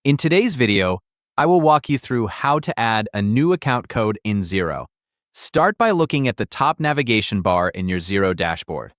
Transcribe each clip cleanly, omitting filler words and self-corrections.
In today's video, I will walk you through how to add a new account code in Xero. Start by looking at the top navigation bar in your Xero dashboard.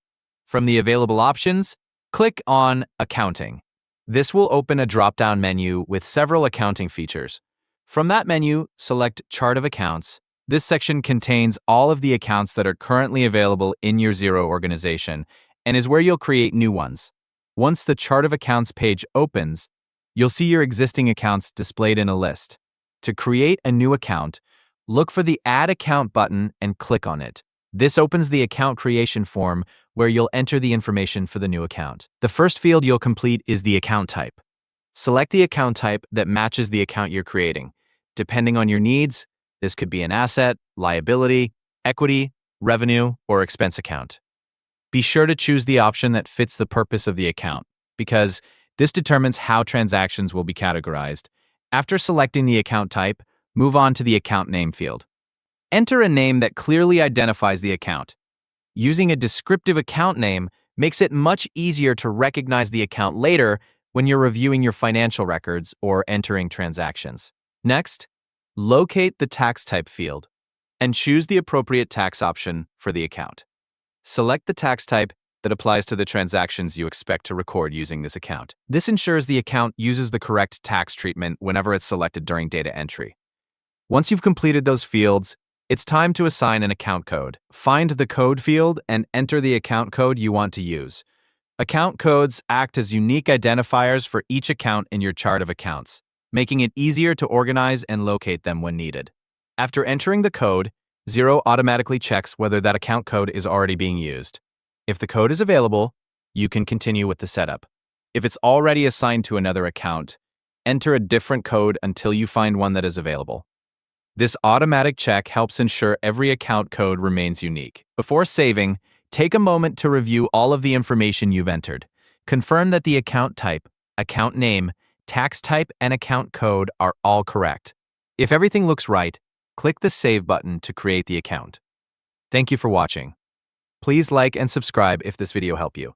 From the available options, click on Accounting. This will open a drop-down menu with several accounting features. From that menu, select Chart of Accounts. This section contains all of the accounts that are currently available in your Xero organization and is where you'll create new ones. Once the Chart of Accounts page opens, you'll see your existing accounts displayed in a list. To create a new account, look for the Add Account button and click on it. This opens the account creation form where you'll enter the information for the new account. The first field you'll complete is the account type. Select the account type that matches the account you're creating. Depending on your needs, this could be an asset, liability, equity, revenue, or expense account. Be sure to choose the option that fits the purpose of the account, because this determines how transactions will be categorized. After selecting the account type, move on to the account name field. Enter a name that clearly identifies the account. Using a descriptive account name makes it much easier to recognize the account later when you're reviewing your financial records or entering transactions. Next, locate the tax type field and choose the appropriate tax option for the account. Select the tax type that applies to the transactions you expect to record using this account. This ensures the account uses the correct tax treatment whenever it's selected during data entry. Once you've completed those fields, it's time to assign an account code. Find the code field and enter the account code you want to use. Account codes act as unique identifiers for each account in your chart of accounts, making it easier to organize and locate them when needed. After entering the code, Xero automatically checks whether that account code is already being used. If the code is available, you can continue with the setup. If it's already assigned to another account, enter a different code until you find one that is available. This automatic check helps ensure every account code remains unique. Before saving, take a moment to review all of the information you've entered. Confirm that the account type, account name, tax type, and account code are all correct. If everything looks right, click the Save button to create the account. Thank you for watching. Please like and subscribe if this video helped you.